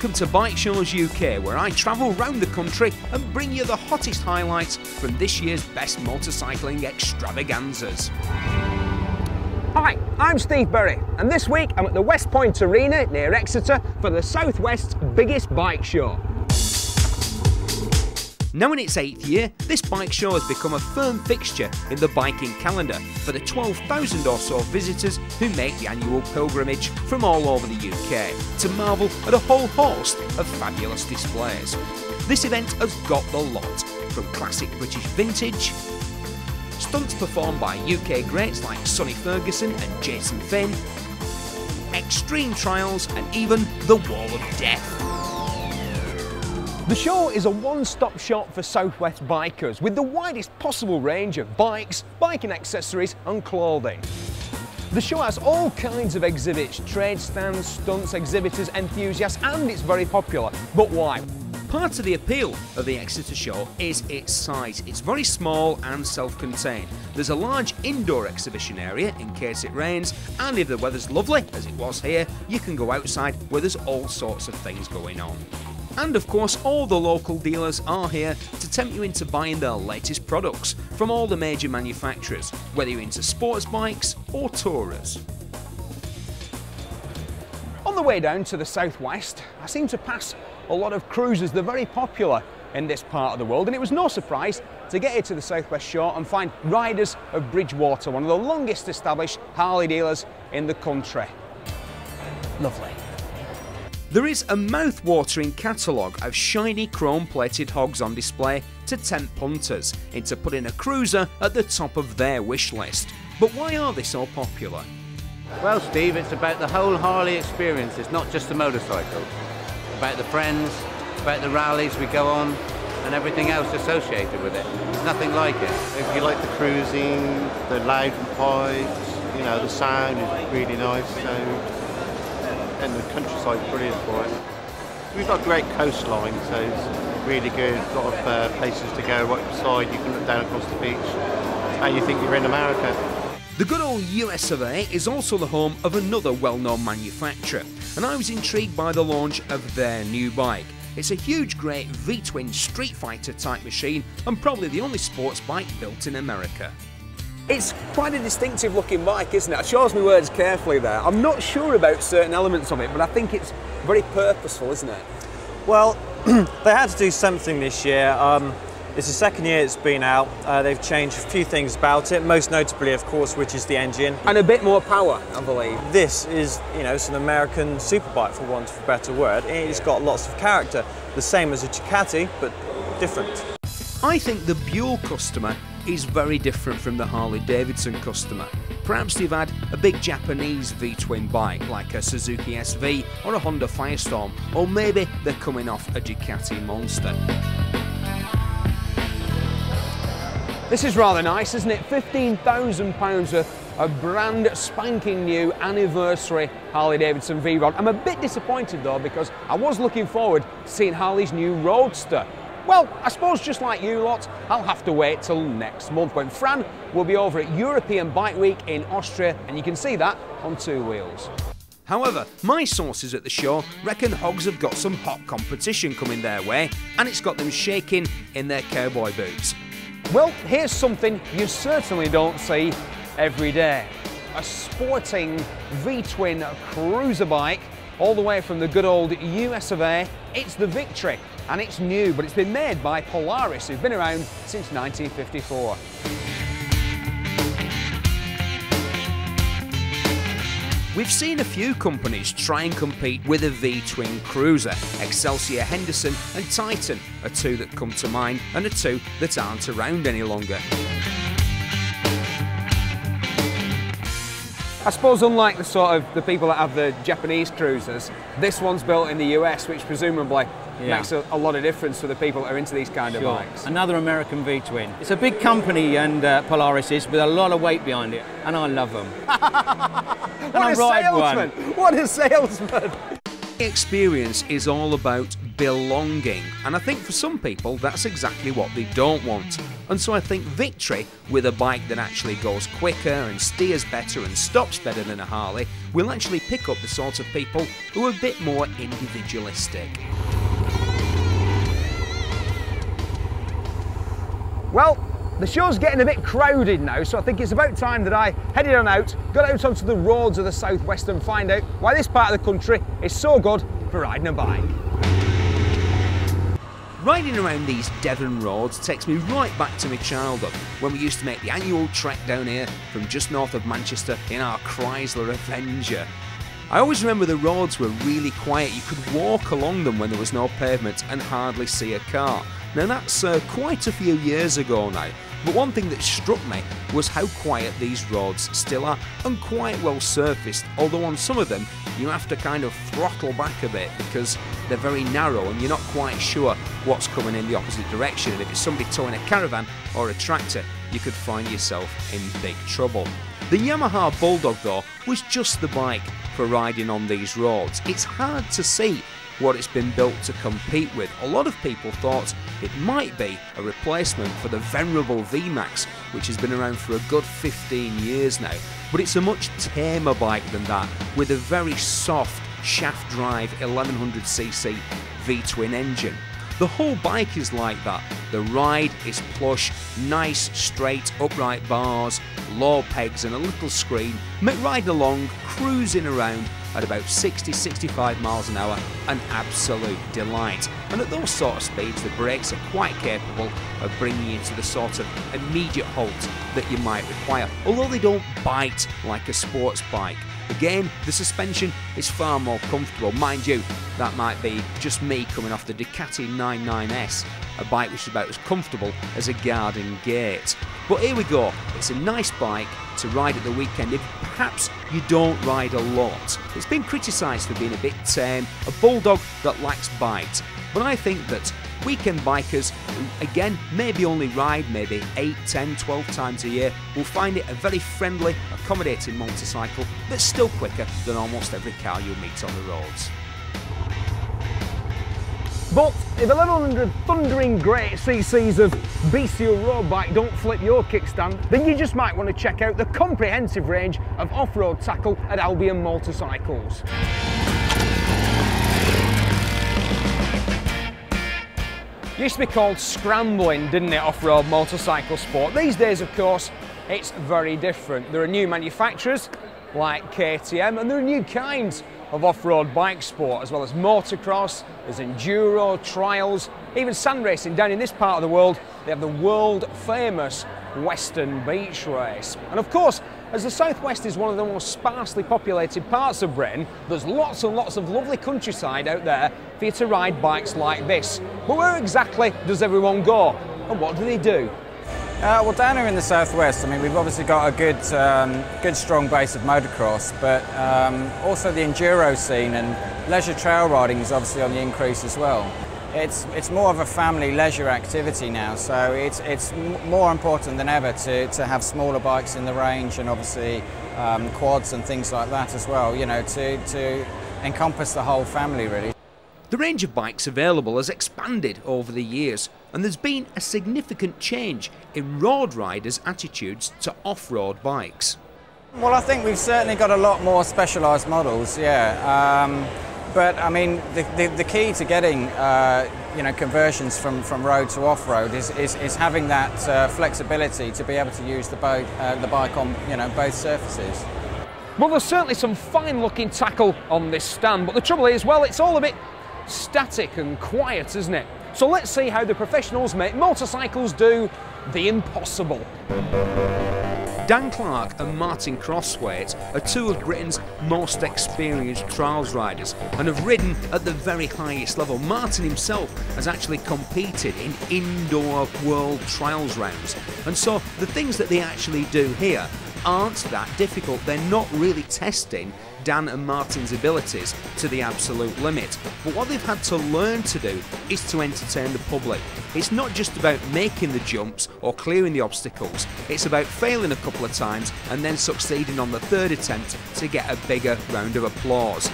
Welcome to Bike Shows UK, where I travel round the country and bring you the hottest highlights from this year's best motorcycling extravaganzas. Hi, I'm Steve Berry, and this week I'm at the West Point Arena near Exeter for the Southwest's biggest bike show. Now in its 8th year, this bike show has become a firm fixture in the biking calendar for the 12,000 or so visitors who make the annual pilgrimage from all over the UK to marvel at a whole host of fabulous displays. This event has got the lot, from classic British vintage, stunts performed by UK greats like Sonny Ferguson and Jason Finn, extreme trials and even the Wall of Death. The show is a one-stop shop for Southwest bikers with the widest possible range of bikes, biking accessories and clothing. The show has all kinds of exhibits, trade stands, stunts, exhibitors, enthusiasts, and it's very popular. But why? Part of the appeal of the Exeter show is its size. It's very small and self-contained. There's a large indoor exhibition area in case it rains, and if the weather's lovely, as it was here, you can go outside where there's all sorts of things going on. And of course, all the local dealers are here to tempt you into buying their latest products from all the major manufacturers, whether you're into sports bikes or tourers. On the way down to the southwest, I seem to pass a lot of cruisers. They're very popular in this part of the world, and it was no surprise to get here to the Southwest Show and find Riders of Bridgewater, one of the longest established Harley dealers in the country. Lovely. There is a mouth-watering catalogue of shiny chrome-plated hogs on display to tempt punters into putting a cruiser at the top of their wish list. But why are they so popular? Well, Steve, it's about the whole Harley experience. It's not just the motorcycle. It's about the friends, about the rallies we go on, and everything else associated with it. There's nothing like it. If you like the cruising, the loud pipes, you know, the sound is really nice. And the countryside's brilliant for it. We've got a great coastline, so it's really good. A lot of places to go right beside. You can look down across the beach and you think you're in America. The good old US of A is also the home of another well-known manufacturer, and I was intrigued by the launch of their new bike. It's a huge grey V-twin Street Fighter type machine and probably the only sports bike built in America. It's quite a distinctive looking bike, isn't it? I chose my words carefully there. I'm not sure about certain elements of it, but I think it's very purposeful, isn't it? Well, they had to do something this year. It's the second year it's been out. They've changed a few things about it, most notably, of course, which is the engine. And a bit more power, I believe. This is, you know, it's an American superbike, for want of a better word. It's got lots of character, the same as a Ducati, but different. I think the Buell customer is very different from the Harley-Davidson customer. Perhaps they've had a big Japanese V-twin bike like a Suzuki SV or a Honda Firestorm, or maybe they're coming off a Ducati Monster. This is rather nice, isn't it? £15,000 worth of brand spanking new anniversary Harley-Davidson V-Rod. I'm a bit disappointed though, because I was looking forward to seeing Harley's new Roadster. Well, I suppose just like you lot, I'll have to wait till next month when Fran will be over at European Bike Week in Austria, and you can see that on two wheels. However, my sources at the show reckon Hogs have got some hot competition coming their way, and it's got them shaking in their cowboy boots. Well, here's something you certainly don't see every day. A sporting V-twin cruiser bike all the way from the good old US of A. It's the Victory, and it's new, but it's been made by Polaris, who've been around since 1954. We've seen a few companies try and compete with a V-twin cruiser. Excelsior, Henderson and Titan are two that come to mind, and are two that aren't around any longer. I suppose unlike the people that have the Japanese cruisers, this one's built in the US, which presumably makes a lot of difference for the people that are into these kind of bikes. Another American V-twin. It's a big company, and Polaris is, with a lot of weight behind it, and I love them. What a salesman! What a salesman! The experience is all about belonging, and I think for some people that's exactly what they don't want. And so I think victory with a bike that actually goes quicker and steers better and stops better than a Harley will actually pick up the sort of people who are a bit more individualistic. Well, the show's getting a bit crowded now, so I think it's about time that I headed on out, got out onto the roads of the southwest and find out why this part of the country is so good for riding a bike. Riding around these Devon roads takes me right back to my childhood, when we used to make the annual trek down here from just north of Manchester in our Chrysler Avenger. I always remember the roads were really quiet. You could walk along them when there was no pavement and hardly see a car. Now that's quite a few years ago now, but one thing that struck me was how quiet these roads still are, and quite well surfaced, although on some of them you have to kind of throttle back a bit because they're very narrow and you're not quite sure what's coming in the opposite direction, and if it's somebody towing a caravan or a tractor you could find yourself in big trouble. The Yamaha Bulldog though was just the bike for riding on these roads. It's hard to see what it's been built to compete with. A lot of people thought it might be a replacement for the venerable VMAX, which has been around for a good 15 years now, but it's a much tamer bike than that, with a very soft shaft drive 1100cc V-twin engine. The whole bike is like that. The ride is plush, nice straight upright bars, low pegs and a little screen, make riding along, cruising around at about 60-65 miles an hour an absolute delight. And at those sort of speeds the brakes are quite capable of bringing you to the sort of immediate halt that you might require, although they don't bite like a sports bike. Again, the suspension is far more comfortable. Mind you, that might be just me coming off the Ducati 99S, a bike which is about as comfortable as a garden gate. But here we go, it's a nice bike to ride at the weekend if perhaps you don't ride a lot. It's been criticised for being a bit tame, a bulldog that lacks bite, but I think that weekend bikers who, again, maybe only ride maybe 8, 10, 12 times a year will find it a very friendly, accommodating motorcycle that's still quicker than almost every car you'll meet on the roads. But if 1100 thundering great cc's of bestial road bike don't flip your kickstand, then you just might want to check out the comprehensive range of off-road tackle at Albion Motorcycles. Used to be called scrambling, didn't it, off-road motorcycle sport? These days, of course, it's very different. There are new manufacturers like KTM, and there are new kinds of off-road bike sport, as well as motocross, there's enduro, trials, even sand racing. Down in this part of the world, they have the world-famous Western Beach Race. And of course, as the southwest is one of the most sparsely populated parts of Britain, there's lots and lots of lovely countryside out there for you to ride bikes like this. But where exactly does everyone go? And what do they do? Well, down here in the southwest, I mean, we've obviously got a good strong base of motocross, but also the enduro scene and leisure trail riding is obviously on the increase as well. It's more of a family leisure activity now, so it's more important than ever to have smaller bikes in the range, and obviously quads and things like that as well, you know, to encompass the whole family really. The range of bikes available has expanded over the years, and there's been a significant change in road riders' attitudes to off-road bikes. Well, I think we've certainly got a lot more specialised models, yeah. But I mean, the key to getting you know, conversions from road to off-road is having that flexibility to be able to use the bike on, you know, both surfaces. Well, there's certainly some fine-looking tackle on this stand, but the trouble is, well, it's all a bit static and quiet, isn't it? So let's see how the professionals make motorcycles do the impossible. Dan Clark and Martin Crosswaite are two of Britain's most experienced trials riders and have ridden at the very highest level. Martin himself has actually competed in indoor world trials rounds, and so the things that they actually do here aren't that difficult. They're not really testing Dan and Martin's abilities to the absolute limit, but what they've had to learn to do is to entertain the public. It's not just about making the jumps or clearing the obstacles, it's about failing a couple of times and then succeeding on the third attempt to get a bigger round of applause.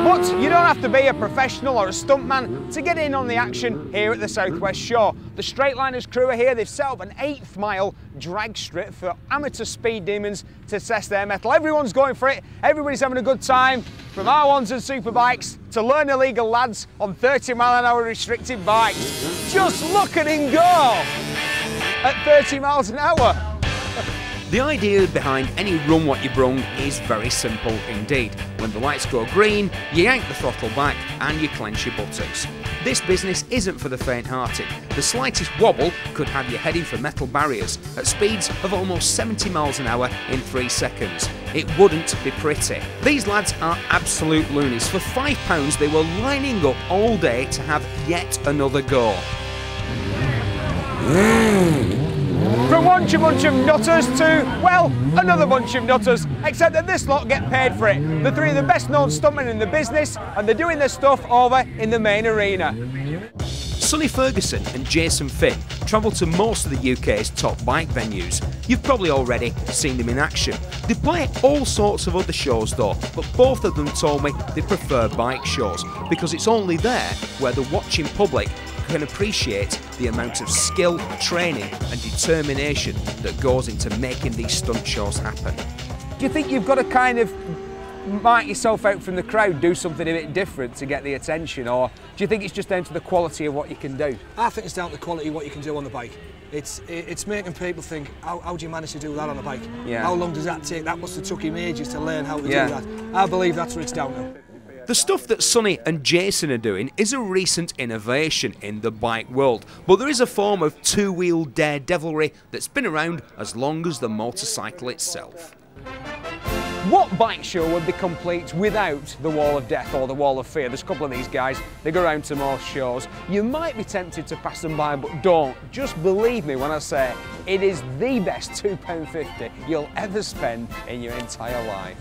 But you don't have to be a professional or a stuntman to get in on the action here at the South West Show. The Straightliners crew are here. They've set up an 8th mile drag strip for amateur speed demons to test their mettle. Everyone's going for it. Everybody's having a good time, from R1s and superbikes to learn illegal lads on 30-mile-an-hour restricted bikes. Just look at him go at 30 miles an hour. The idea behind any run what you brung is very simple indeed. When the lights go green, you yank the throttle back and you clench your buttocks. This business isn't for the faint-hearted. The slightest wobble could have you heading for metal barriers at speeds of almost 70 miles an hour in 3 seconds. It wouldn't be pretty. These lads are absolute loonies. For £5 they were lining up all day to have yet another go. From one bunch of nutters to, well, another bunch of nutters, except that this lot get paid for it. They're 3 of the best known stuntmen in the business, and they're doing their stuff over in the main arena. Sonny Ferguson and Jason Finn travel to most of the UK's top bike venues. You've probably already seen them in action. They play all sorts of other shows though, but both of them told me they prefer bike shows because it's only there where the watching public can appreciate the amount of skill, training and determination that goes into making these stunt shows happen. Do you think you've got to kind of mark yourself out from the crowd, do something a bit different to get the attention, or do you think it's just down to the quality of what you can do? I think it's down to the quality of what you can do on the bike. It's making people think, how do you manage to do that on a bike? Yeah. How long does that take? That must have took him ages to learn how to Yeah. do that. I believe that's what it's down to. The stuff that Sonny and Jason are doing is a recent innovation in the bike world, but there is a form of two-wheel daredevilry that's been around as long as the motorcycle itself. What bike show would be complete without the Wall of Death or the Wall of Fear? There's a couple of these guys, they go around to most shows. You might be tempted to pass them by, but don't. Just believe me when I say it is the best £2.50 you'll ever spend in your entire life.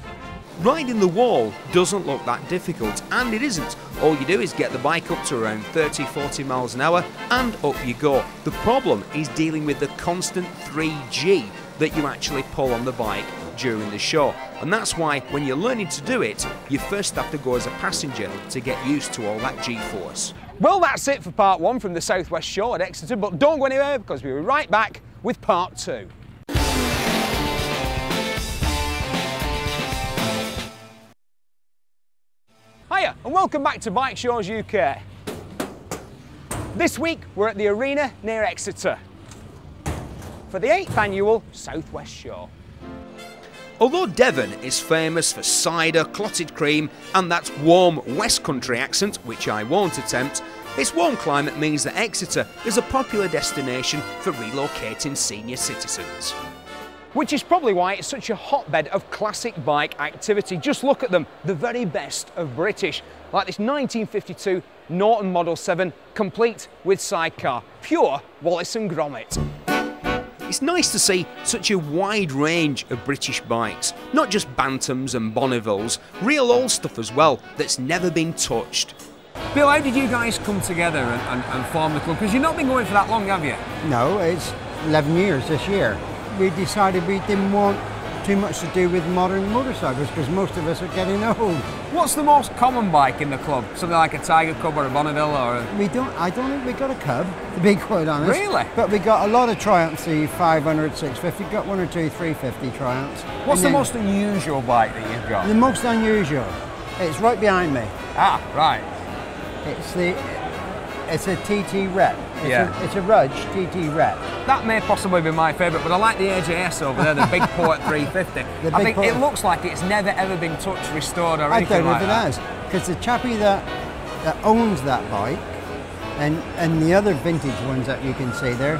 Riding the wall doesn't look that difficult, and it isn't. All you do is get the bike up to around 30-40 miles an hour and up you go. The problem is dealing with the constant 3G that you actually pull on the bike during the show, and that's why when you're learning to do it, you first have to go as a passenger to get used to all that G-force. Well, that's it for part 1 from the South West Show at Exeter, but don't go anywhere because we'll be right back with part 2. Hiya and welcome back to Bike Shows UK. This week we're at the arena near Exeter for the 8th annual South West Show. Although Devon is famous for cider, clotted cream and that warm West Country accent, which I won't attempt, its warm climate means that Exeter is a popular destination for relocating senior citizens. Which is probably why it's such a hotbed of classic bike activity. Just look at them, the very best of British. Like this 1952 Norton Model 7, complete with sidecar. Pure Wallace and Gromit. It's nice to see such a wide range of British bikes. Not just Bantams and Bonnevilles, real old stuff as well that's never been touched. Bill, how did you guys come together and form the club? Because you've not been going for that long, have you? No, it's 11 years this year. We decided we didn't want too much to do with modern motorcycles because most of us are getting old. What's the most common bike in the club? Something like a Tiger Cub or a Bonneville or a... I don't think we got a Cub, to be quite honest. Really? But we got a lot of Triumphs, the 500, 650, got 1 or 2 350 Triumphs. What's the most unusual bike that you've got? The most unusual? It's right behind me. Ah, right. It's a TT Rep. It's a Rudge TT Rep. That may possibly be my favourite, but I like the AJS over there, the Big Port 350. I think it looks like it's never ever been touched, restored or anything like that. I don't know if it has, because the chappie that owns that bike, and the other vintage ones that you can see there,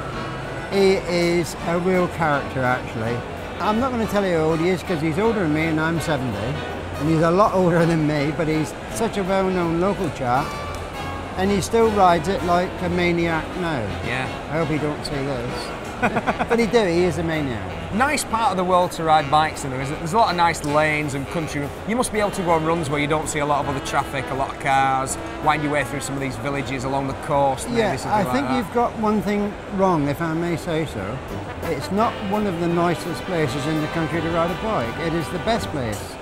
he is a real character actually. I'm not going to tell you how old he is because he's older than me and I'm 70, and he's a lot older than me, but he's such a well-known local chap. And he still rides it like a maniac now. Yeah. I hope he don't see this. But he is a maniac. Nice part of the world to ride bikes in there, isn't it? There's a lot of nice lanes and country. You must be able to go on runs where you don't see a lot of other traffic, a lot of cars, wind your way through some of these villages along the coast. Yeah, I think you've got one thing wrong, if I may say so. It's not one of the nicest places in the country to ride a bike. It is the best place.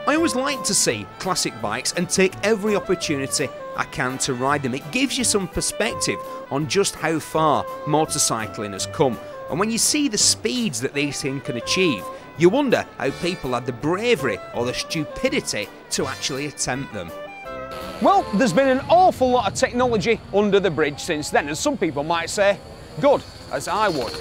I always like to see classic bikes and take every opportunity I can to ride them. It gives you some perspective on just how far motorcycling has come. And when you see the speeds that these things can achieve, you wonder how people had the bravery or the stupidity to actually attempt them. Well, there's been an awful lot of technology under the bridge since then, and some people might say, good, as I would.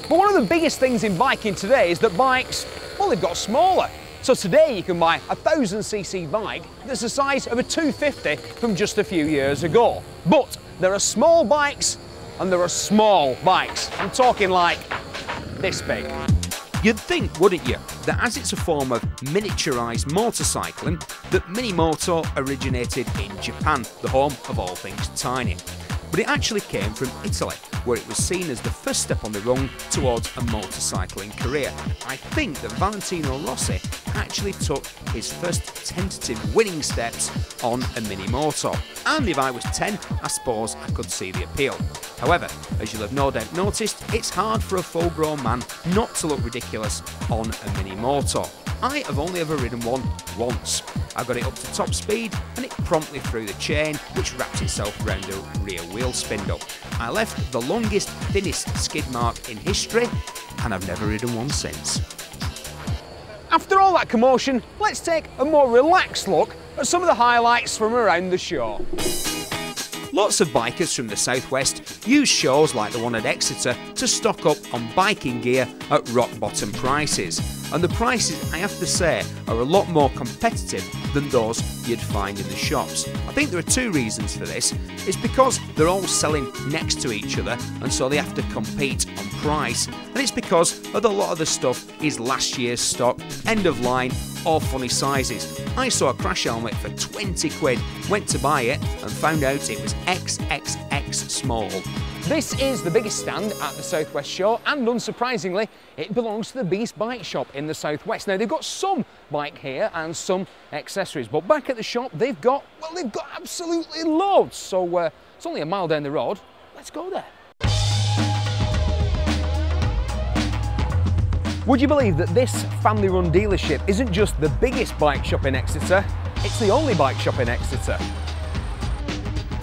But one of the biggest things in biking today is that bikes, well, they've got smaller. So today you can buy a 1000cc bike that's the size of a 250 from just a few years ago. But there are small bikes and there are small bikes. I'm talking like this big. You'd think, wouldn't you, that as it's a form of miniaturised motorcycling, that mini moto originated in Japan, the home of all things tiny. But it actually came from Italy, where it was seen as the first step on the rung towards a motorcycling career. I think that Valentino Rossi actually took his first tentative winning steps on a mini moto. And if I was 10, I suppose I could see the appeal. However, as you'll have no doubt noticed, it's hard for a full-grown man not to look ridiculous on a mini moto. I have only ever ridden one once. I got it up to top speed and it promptly threw the chain, which wrapped itself around the rear wheel spindle. I left the longest, thinnest skid mark in history, and I've never ridden one since. After all that commotion, let's take a more relaxed look at some of the highlights from around the show. Lots of bikers from the southwest use shows like the one at Exeter to stock up on biking gear at rock bottom prices. And the prices, I have to say, are a lot more competitive than those you'd find in the shops. I think there are two reasons for this. It's because they're all selling next to each other and so they have to compete on price. And it's because a lot of the stuff is last year's stock, end of line, or funny sizes. I saw a crash helmet for 20 quid, went to buy it and found out it was XXX small. This is the biggest stand at the Southwest Show, and unsurprisingly, it belongs to the biggest bike shop in the Southwest. Now, they've got some bike here and some accessories, but back at the shop, they've got absolutely loads. So it's only a mile down the road. Let's go there. Would you believe that this family-run dealership isn't just the biggest bike shop in Exeter, it's the only bike shop in Exeter.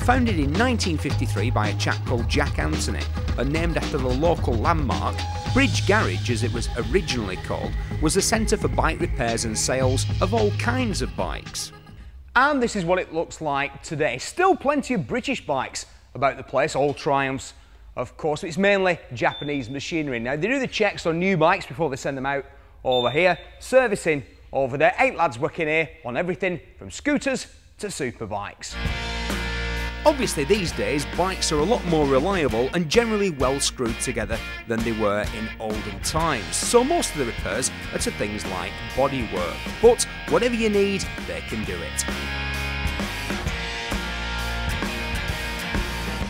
Founded in 1953 by a chap called Jack Anthony and named after the local landmark, Bridge Garage, as it was originally called, was a centre for bike repairs and sales of all kinds of bikes. And this is what it looks like today. Still plenty of British bikes about the place, all Triumphs, of course, but it's mainly Japanese machinery. Now, they do the checks on new bikes before they send them out over here, servicing over there. 8 lads working here on everything from scooters to super bikes. Obviously these days bikes are a lot more reliable and generally well screwed together than they were in olden times, so most of the repairs are to things like bodywork, but whatever you need, they can do it.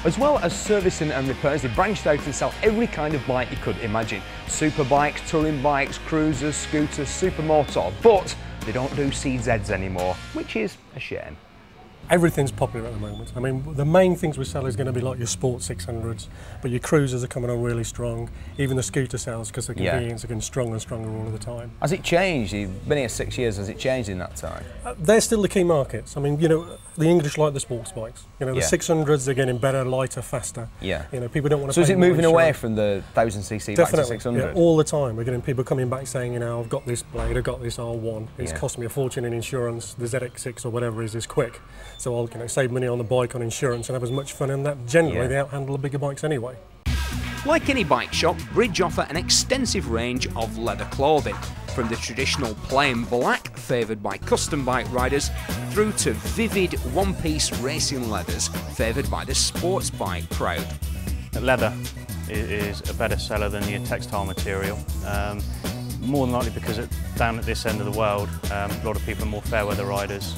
As well as servicing and repairs, they branched out and sell every kind of bike you could imagine. Super bikes, touring bikes, cruisers, scooters, supermoto, but they don't do CZs anymore, which is a shame. Everything's popular at the moment. I mean, the main things we sell is going to be like your sport 600s, but your cruisers are coming on really strong. Even the scooter sales, because the convenience are getting stronger and stronger all of the time. Has it changed? You've been here 6 years. Has it changed in that time? They're still the key markets. I mean, you know, the English like the sports bikes. You know, the 600s are getting better, lighter, faster. Yeah. You know, people don't want to. So is it moving away from the 1000cc back to 600? Yeah, all the time. We're getting people coming back saying, you know, I've got this blade, I've got this R1. It's cost me a fortune in insurance. The ZX6 or whatever is quick, so I'll save money on the bike on insurance and have as much fun in that. Generally, they outhandle the bigger bikes anyway. Like any bike shop, Bridge offer an extensive range of leather clothing, from the traditional plain black favoured by custom bike riders through to vivid one-piece racing leathers favoured by the sports bike crowd. Leather is a better seller than your textile material. More than likely because down at this end of the world, a lot of people are more fair weather riders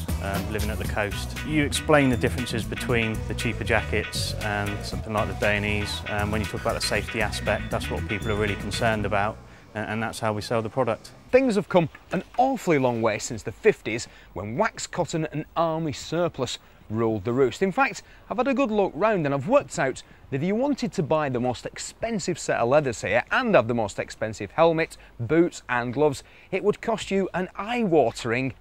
living at the coast. You explain the differences between the cheaper jackets and something like the Dainese. When you talk about the safety aspect, that's what people are really concerned about, and that's how we sell the product. Things have come an awfully long way since the 50s, when wax cotton and army surplus ruled the roost. In fact, I've had a good look round and I've worked out that if you wanted to buy the most expensive set of leathers here and have the most expensive helmet, boots and gloves, it would cost you an eye-watering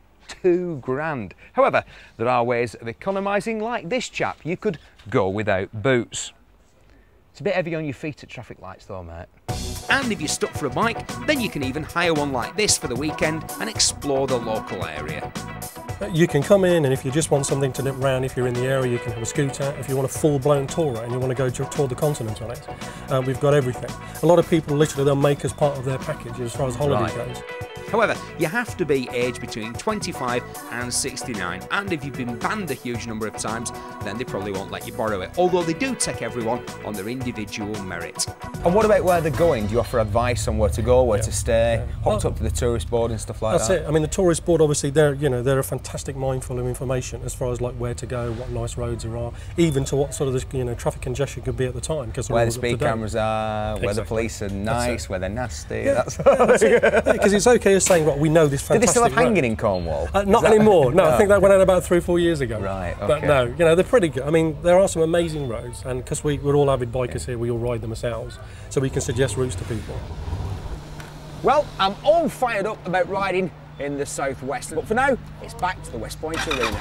£2,000. However, there are ways of economising, like this chap. You could go without boots. It's a bit heavy on your feet at traffic lights though, mate. And if you're stuck for a bike, then you can even hire one like this for the weekend and explore the local area. You can come in, and if you just want something to nip round, if you're in the area, you can have a scooter. If you want a full-blown tourer and you want to go to tour the continent on it, we've got everything. A lot of people literally they'll make as part of their package as far as holiday goes. However, you have to be aged between 25 and 69, and if you've been banned a huge number of times, then they probably won't let you borrow it, although they do take everyone on their individual merit. And what about where they're going? Do you offer advice on where to go, where to stay, hooked up to the tourist board and stuff like that? That's it. I mean, the tourist board, obviously, they're a fantastic mindful of information as far as like where to go, what nice roads there are, even to what sort of traffic congestion could be at the time. Where the speed cameras are, where the police are nice, where they're nasty. Yeah, because it's okay as saying, right, we know this fantastic. Do they still have hanging road in Cornwall? Not anymore. No, I think that went out about 3 or 4 years ago. Right. Okay. But no, they're pretty good. I mean, there are some amazing roads, and because we're all avid bikers here, we all ride them ourselves, so we can suggest routes to people. Well, I'm all fired up about riding in the southwest, but for now, it's back to the West Point Arena.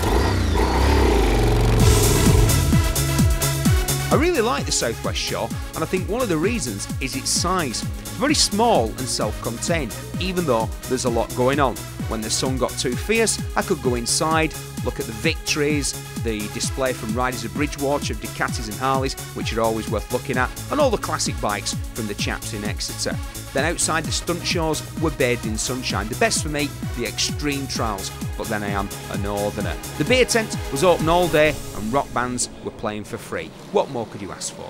I really like the Southwest Shore, and I think one of the reasons is its size. It's very small and self-contained, even though there's a lot going on. When the sun got too fierce, I could go inside, look at the victories, the display from riders of Bridgewater, of Ducatis and Harleys, which are always worth looking at, and all the classic bikes from the chaps in Exeter. Then outside, the stunt shows were bathed in sunshine. The best for me, the extreme trials, but then I am a northerner. The beer tent was open all day and rock bands were playing for free. What more could you ask for?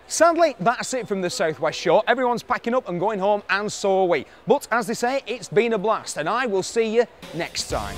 Sadly, that's it from the Southwest Shore. Everyone's packing up and going home, and so are we. But as they say, it's been a blast, and I will see you next time.